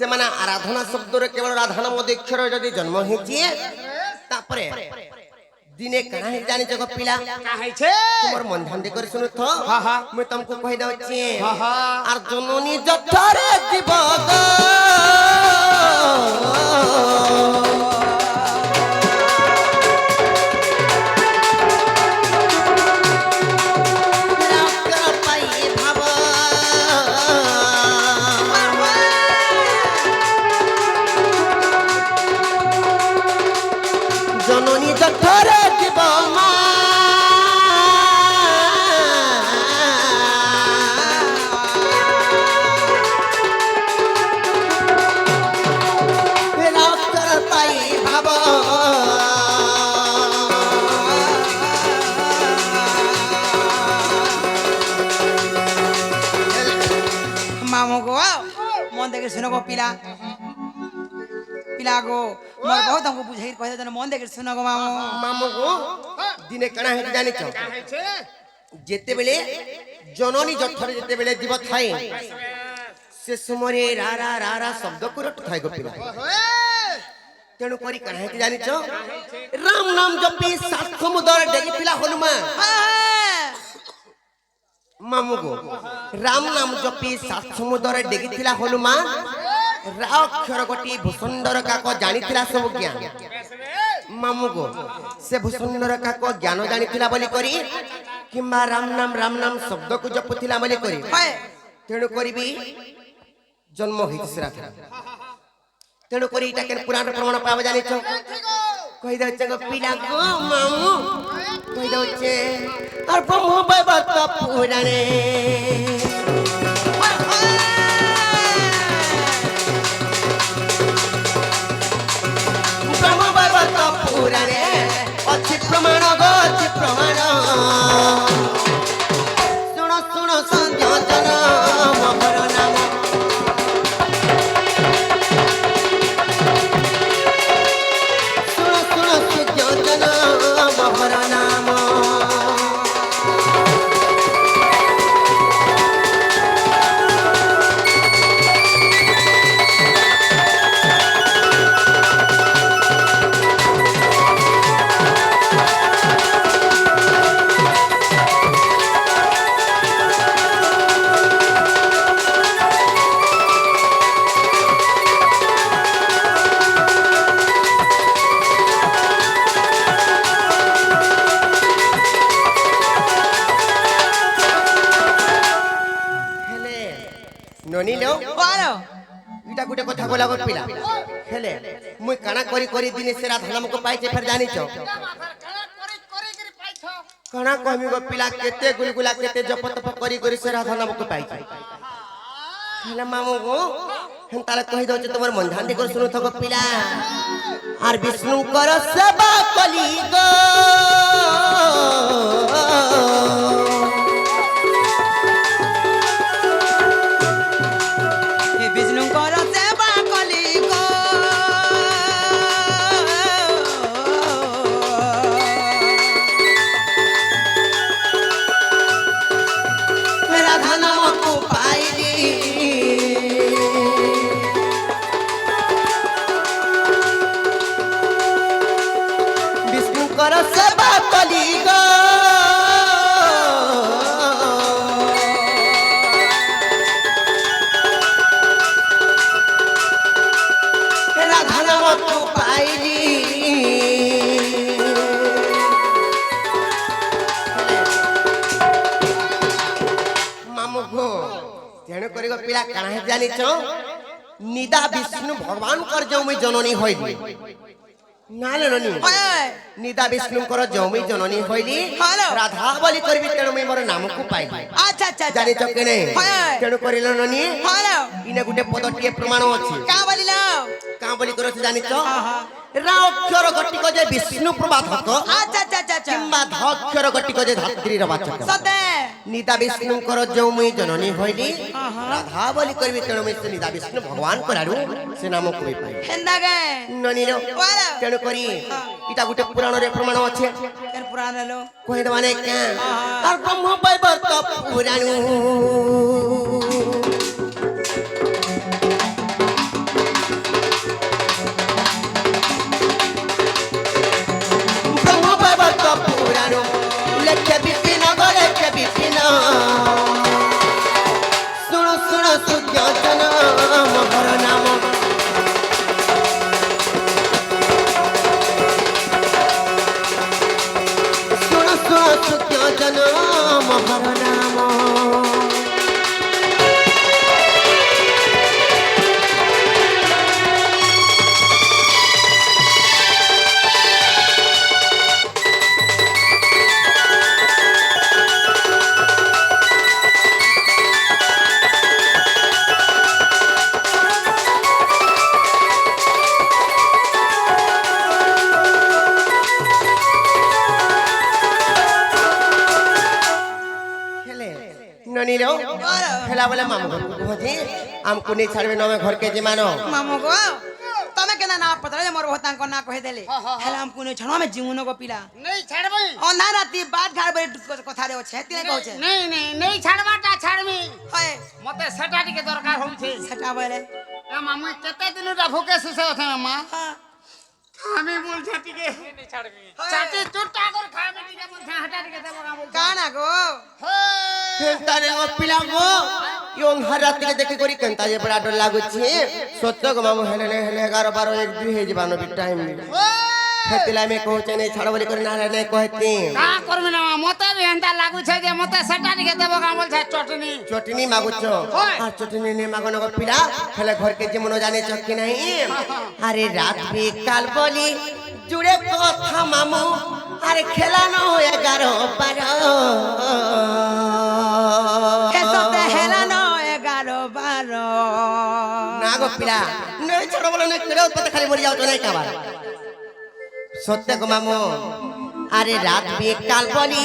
ସେମାନେ ଆରାଧନା ଶବ୍ଦରେ କେବଳ ରାଧା ନାମ ଅକ୍ଷର ଯଦି ଜନ୍ମ ହେଇଛି ତାପରେ ଦିନେ କାଣା ହେଇ ଜାଣିଛ ଗୋ ପିଲା ତୁମର ମନ ଧ୍ୟାନ ଦେଇ କରି ଶୁଣୁଥ ମୁଁ ତମକୁ କହି ଦଉଛି ଆର ଜନନୀ ଯଥରେ ଯିବ জননী যথরে জীব মা রাস্তার পাই ভাব मामो गो मन देखे सुनो गो पिला पिला गो मोर बहुत हमको बुझाई कह दे मन देखे सुनो गो मामो মামু গো দিনে কাଣା হেই জানিছ যেতে বেলে জননী যথরে যেতে বেলে জীব থাই সে সময়ে রারা রারা শব্দ করে থাই গো পিলা তেণু করি কাଣା হেই জানিছ রাম নাম জপি সাত সমুদ্র ডেগি পিলা হনুমান মামু গো রাম নাম জপি সাত সমুদ্র ডেগি থিলা হনুমান অক্ষর গোটি ভূষুন্দর কাক জানিথিলা সবু জ্ঞান মামু গো সে ভূষুন্দর কাক জ্ঞান জানিথিলা বলি করি কিংবা রাম নাম শব্দ কু জপুথিলা বলি করি তেণু করিবি জন্ম হইছে সেরা তেণু করি এটা কেন পুরাণ প্রমাণ পাবে জানিছ কই দউছে গো পিলা গো মামু কই দউছে আর ব্রহ্ম বৈবর্ত পুরাণে পুরাণে অছি প্রমাণ গো অছি প্রমাণ শুণ শুণ সংযোজন মহর নাম শুণ শুণ সংযোজন মহর নাম ননিলো বালো ইটা গুটে কথা বলা গো পিলা হেলে মুই কানা করি করি দিনে সে রাধা নামকে পাইছে ফের জানিছ কানা কমি গো পিলা কেতে গুলগুলা কেতে জপ তপ করি করি সে রাধা নামকে পাইছে হেলে মামু গো হেনতালে কহি দউছে তোমার মন ধ্যান দিয়ে করে শুনুথ গো পিলা আর বিষ্ণু কর সেবা কলি গো বিষ্ণু কর সেবা কলি গো রাধা নামকু পাইলি বিষ্ণু কর সেবা কলি গো রাধা নামকু পাইলি মামু গো তেণু করি গো পিলা কাଣା হে জানিছ নিদা বিষ্ণু ভগবান কর জৌমি জননী হইলি নালে ননি নিদা বিষ্ণু কর জৌমি জননী হইলি রাধা বলি করবি তেণু মুই মোর নামকু পাইলি আচ্ছা আচ্ছা জানিছ কেনে তেণু করিল ননি হ্যালো ইনে গুটে পদটিয়ে প্রমাণ আছে কা বলিলো কাঁ বলি করছে জানিছ রাক্ষর গটিক যে বিষ্ণু প্রবাধক আচ্ছা আচ্ছা আচ্ছা কিংবা ধক্ষর গটিক যে ধাত্রীর বাচক সতে নিদা বিষ্ণুଙ୍କର ଯେଉଁ ମୁଇଁ ଜନନୀ ହଇଲି ରାଧା ବୋଲି କରିବି ତେଣୁ ମୁଇଁ ସେ ନିଦା ବିଷ୍ଣୁ ଭଗବାନ କରାରୁ ସେ ନାମ କହି ପାଇ ହେନ୍ଦାକେ ନନୀର ତେଣୁ କରି ଇଟା ଗୋଟେ ପୁରାଣରେ ପ୍ରମାଣ ଅଛି କେନ ପୁରାଣ लो କହି ଦବାନେ କେ আর ব্রহ্ম বৈবর্ত পুরাণ हेला बोले मामू घर को जी हमको नहीं छाड़बे न में घर के जी मानो मामू गो तमे केना ना पता जे मोर बहुत तांको ना कहि देले हेला हमको नहीं छणवा में जीवनो को पिला नहीं छाड़बे ओ ना राती बात घर बे कथा रे छे ती कहू छे नहीं छाड़बाटा छाड़बी होय मते सेटा टिके दरकार होउछे सेटा बोले ए मामू केते दिनुटा भूखे सुसे होथे मामा हां আমি বলছি টিকে नहीं छाड़बी चाची चुट्टा कर खामे टिके बोलथे हटा टिके देबो का बोलथे काना गो तारे ओ पिला गो यों हरात के देखे करी कंता जे बड़ा डर लागु छे सत्य गो मामू हेले 11 12 1 2 हे जबानो भी टाइम हेतिला में कहू नहीं छाड़ बोली कर ना नहीं कहती का करबे ना मते भी हंता लागु छे जे मते सेटा टिके देबो का बोलथे चटनी मागु छो आ चटनी ने मागो न पिला हेले घर के जे मनो जाने चक्की नहीं अरे रात भी काल बोली जुड़े कथा मामू अरे खेला न हो 11 12 एतो ते हेला न 11 12 ना गो पिला नहीं छाड़ बोले नहीं करे पता खाली मर जाओ तो नहीं का सत्य गो मामू अरे रात भी काल बोली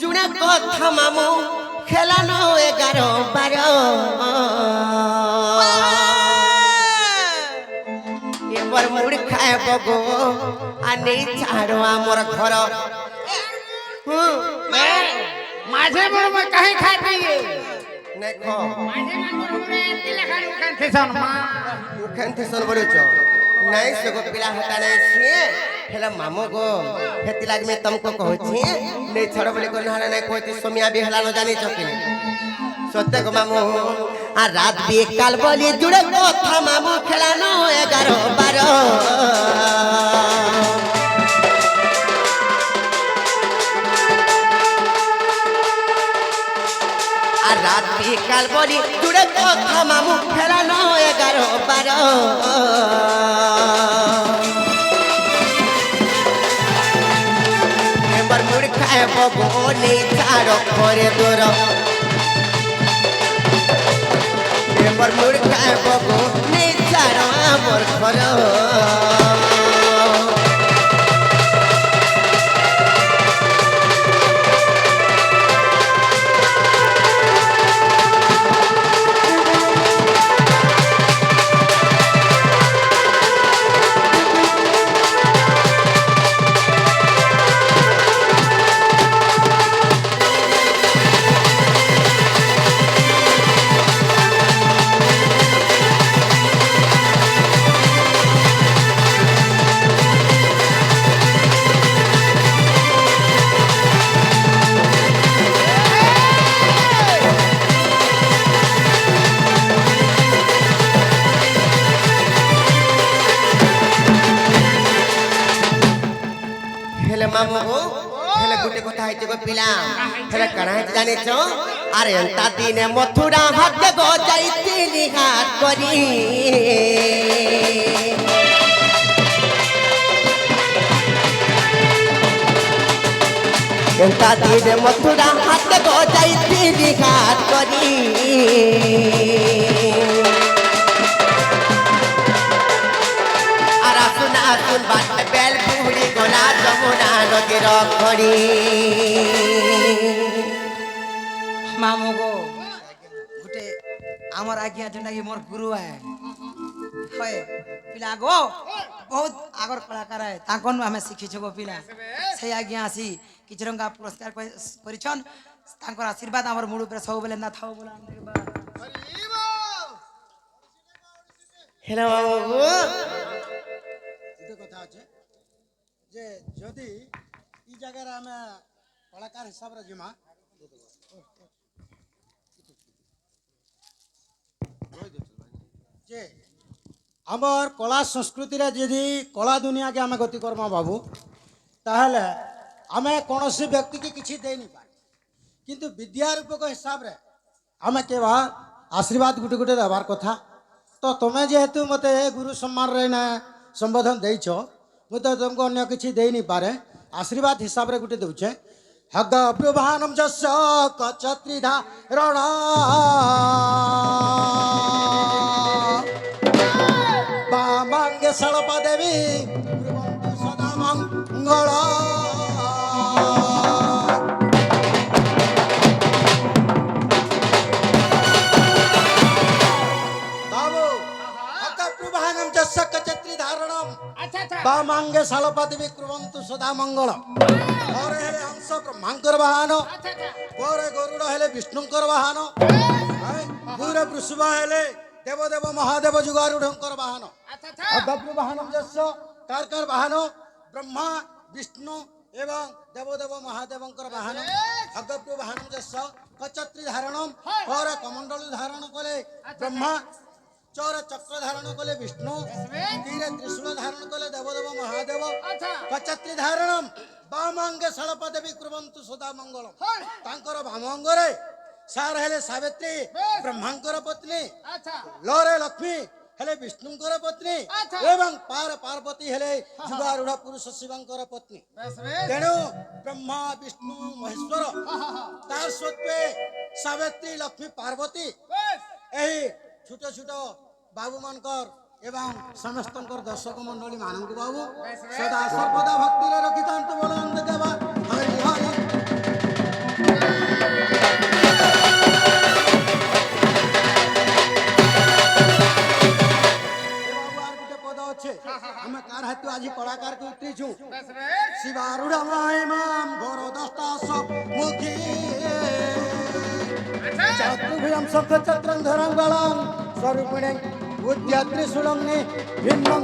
जुड़े कथा मामू खेला न 11 12 एबर मुड़ खाए बगो आ नहीं छाड़ो मोर घर माझे मोर में कहीं खाती है नहीं खो माझे मोर में एती लेखा उखान थेसन मा उखन थे सन बोलो चो नहीं सगो पिला हटा नहीं छे हेला मामो गो हेती लाग में तुमको कहू छी नहीं छाड़ो बोले को ना नहीं कहती सोमिया भी हेला न जानी चकी सत्य गो मामू आ रात भी काल बोली जुड़े कथा मामू खेला न 11 12 रात भी काल बोली जुड़े कथा मामू खेला न 11 12 एबर मुड़ खाए बगो नहीं छाड़ो करे दूर एबर मुड़ खाए बगो नहीं छाड़ो मोर घर हेले मामू गो हेले गुटे कथा है गो पिला हेले कणा है जाने छो अरे अंता दिने मथुरा हाथ गो जाईती निहात करी अंता दिने मथुरा हाथ गो जाईती निहात करी आरा सुन बात बेल बुड़ी गोला जमुना नदीर खड़ी मामू गो गुटे हमर आज्ञा जंडा की मोर गुरु है होय पिला गो बहुत आगर कलाकार है ताकन हमें शिखी छगो पिला से आज्ञा आसी किचरंगा पुरस्कार परिचन तांकर आशीर्वाद हमर मुड़ पे सब बेले ना थाओ बोला हेलो बाबू কথা আছে যে যদি এই জায়গায় আমি কলাকার হিসাবে জিমা যে আমার কলা সংস্কৃতিরে যদি কলা দুনিয়াকে আমি গতি করমা বাবু তাহলে আমি কোনসি ব্যক্তিকে কিছু দেইনি পারি কিন্তু বিদ্যারূপক হিসাবে আমি কেবল আশীর্বাদ গুটি গুটি দেবার কথা তো তুমি যেহেতু মতে গুরু সম্মান রে না संबोधन देछ मु तो तुमको अन्य किसी दे नहीं पारे आशीर्वाद हिसाब रे गुटे दउछे हग प्रभानम जस्य कचत्रिधा रण बामांगे सळपा देवी सदा मंगल ବାହାନମ ଯସ୍ୟ କଚତ୍ରି ଧାରଣମ ଆଚ୍ଛା ଆଚ୍ଛା ବାମାଙ୍ଗେ ଶାଳପାଦେବୀ କୁର୍ବନ୍ତୁ ସଦା ମଙ୍ଗଳ। ପରେ ହେଲେ ହଂସ ବ୍ରହ୍ମାଙ୍କର ବାହନ, ଆଚ୍ଛା ଆଚ୍ଛା ପରେ ଗରୁଡ଼ ହେଲେ ବିଷ୍ଣୁଙ୍କର ବାହନ, ପୁରେ ବୃଷଭ ହେଲେ ଦେବଦେବ ମହାଦେବ ଯୁଗାରୂଢ଼ଙ୍କର ବାହନ। ଆଚ୍ଛା ଆଚ୍ଛା ଅଗପ୍ରୁ ବାହନମ ଯସ୍ୟ କାର ବାହନ ବ୍ରହ୍ମା ବିଷ୍ଣୁ ଏବଂ ଦେବଦେବ ମହାଦେବଙ୍କର ବାହନ। ଅଗପ୍ରୁ ବାହନମ ଯସ୍ୟ କଚତ୍ରି ଧାରଣମ ପରେ କମଣ୍ଡଳୁ ଧାରଣ କଲେ ବ୍ରହ୍ମା, ଚର ଚକ୍ର ଧାରଣ କଲେ ବିଷ୍ଣୁ, ତୀରେ ତ୍ରିଶୂଳ ଧାରଣ କଲେ ଦେବଦେବ ମହାଦେବ। ଆଚ୍ଛା କଚତ୍ରି ଧାରଣମ ବାମାଙ୍ଗେ ଶାଳପାଦେବୀ କୁର୍ବନ୍ତୁ ସଦା ମଙ୍ଗଳ। ତାଙ୍କର ବାମ ଅଙ୍ଗରେ ସାର ହେଲେ ସାବିତ୍ରୀ ବ୍ରହ୍ମାଙ୍କର ପତ୍ନୀ, ଆଚ୍ଛା ଲରେ ଲକ୍ଷ୍ମୀ ହେଲେ ବିଷ୍ଣୁଙ୍କର ପତ୍ନୀ ଆଚ୍ଛା। ଏବଂ ପାର୍ବତୀ ହେଲେ ଯୁଗାରୂଢ଼ ପୁରୁଷ ଶିବଙ୍କର ପତ୍ନୀ। ବେଶ ବେଶ ତେଣୁ ବ୍ରହ୍ମା ବିଷ୍ଣୁ ମହେଶ୍ୱର ତାର ସତ୍ତ୍ୱେ ସାବିତ୍ରୀ ଲକ୍ଷ୍ମୀ ପାର୍ବତୀ ବେଶ ଏହି ଛୋଟ ଛୋଟ ବାବୁମାନଙ୍କର ଏବଂ ସମସ୍ତଙ୍କର ଦର୍ଶକ ମଣ୍ଡଳୀ ମାନଙ୍କୁ ବାବୁ ସଦା ସର୍ବଦା ଭକ୍ତିରେ ରଖିଥାନ୍ତୁ। ବଳବନ୍ତ ଦେବା ହରି ହରି। ଏ ବାବୁ আর ଗୋଟେ ପଦ ଅଛି, ଆମେ କାର ହେତୁ ଆଜି କଳାକାରକୁ ଉଠିଛୁ। ବେଶ ବେଶ ଶିବାରୁଢ଼ ମାଇମାମ ଘୋର ଦଷ୍ଟାସ ମୁଖୀ ଚତୁର୍ଭୁଜଂ ଶଙ୍ଖ ଚକ୍ରଂ ଧରଂ ଗଳଂ ସ୍ୱରୂপিଣୀ ଉଦ୍ୟତ୍ରି ସୁଳଂନି ভিন্নং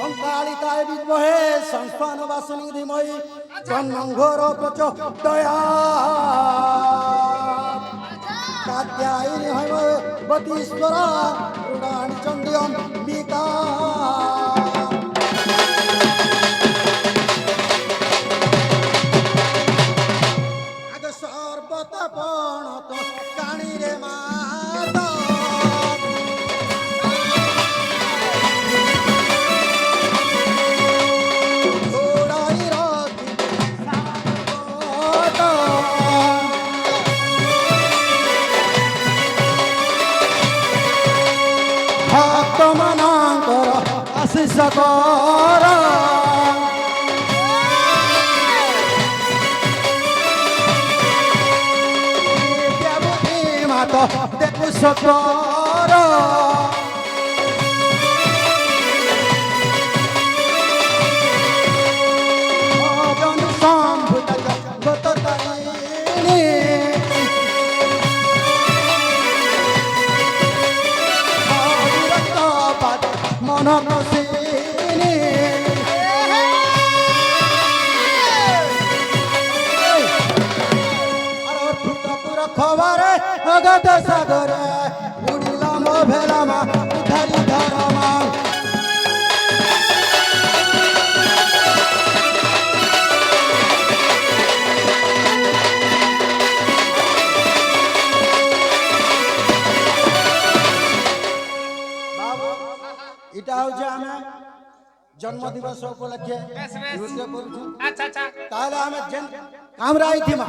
অঙ্কালিতায় বিদ্মহে সংস্থান বাসনী ধীমহি তন্মং ঘোর প্রচোদয়া কাত্যায়নী হৈবতীশ্বরা রুণানি চণ্ডী অম্বিকা। আগে সর্বতপণ তো কাণী রে মাতা ঘোড়াই রথি সাগরতা। ভক্তমানଙ୍କର আশীষ কর বিদ্যাবুদ্ধি মাত দেবু সতর ভজন সম্ভূত গত তারিণী মন প্রসিনী পুর খবরে অগত সাগরে উড়িলাম ভেলামা ধরি ধরমা। এটা হচ্ছে আমি জন্মদিবস উপলক্ষে নৃত্য করছু। আচ্ছা আচ্ছা তাহলে আমি যেন কামরা আইথিমা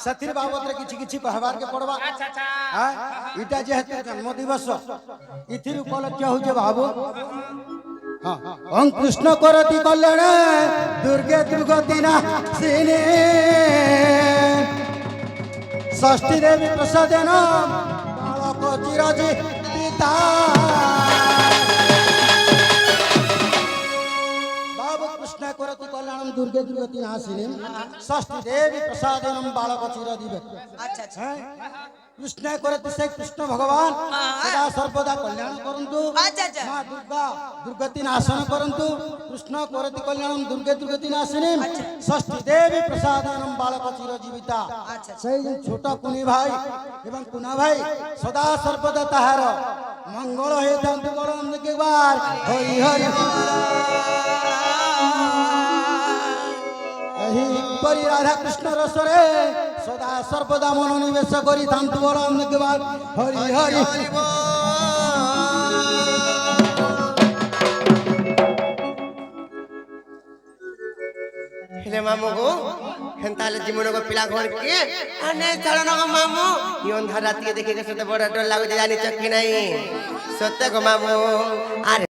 ସେଥିର ବାବଦରେ କିଛି କିଛି କହିବାରକେ ପଡବା। আচ্ছা আচ্ছা ଏଇଟା ଯେହେତୁ ଜନ୍ମଦିବସ ଏଥିର ଉପଲକ୍ଷ ହଉଛି ବାବୁ ଓಂ କୃଷ୍ଣ କରତି କଲ୍ୟାଣ ଦୁର୍ଗେ ଦୁର୍ଗତି ନାଶିନୀ ଷଷ୍ଠୀ ଦେବୀ ପ୍ରସାଦେନ ବାଳକ ଚିରଜୀବିତା। बाबू कृष्ण करति कल्याणम दुर्गे दुर्गति नाशिनी षष्ठी देवी प्रसादनम बालक चिरजीवी। আচ্ছা আচ্ছা कृष्ण करति से कृष्ण भगवान सदा सर्वदा कल्याण करंतु। আচ্ছা আচ্ছা मां दुर्गा दुर्गति नाशन करंतु। कृष्ण करति कल्याणम दुर्गे दुर्गति नाशिनी षष्ठी देवी प्रसादनम बालक चिरजीविता। আচ্ছা সেই যে ছোট কুনি ভাই এবং কুনা ভাই সদা সর্বদা তাহার মঙ্গল হয়ে থাকতে বলন একবার হরি হরি। এহিপরি রাধা কৃষ্ণ রসরে সদা সর্বদা মনোনিবেশ করি থাকতে বলন একবার হরি হরি। ହେଲେ ମାମୁ ଗୋ ହେନ୍ତା ହେଲେ ଜୀବନ ଗୋ ପିଲା ଘର କିଏ ଆନେ ଛାଡ଼ନ ଗୋ ମାମୁ ଇ ଅନ୍ଧାର ରାତିକେ ଦେଖିକି ସତେ ବଡ଼ ଡର ଲାଗୁଛି ଜାଣିଛ କି ନାହିଁ ସତେ ଗୋ ମାମୁ ଆରେ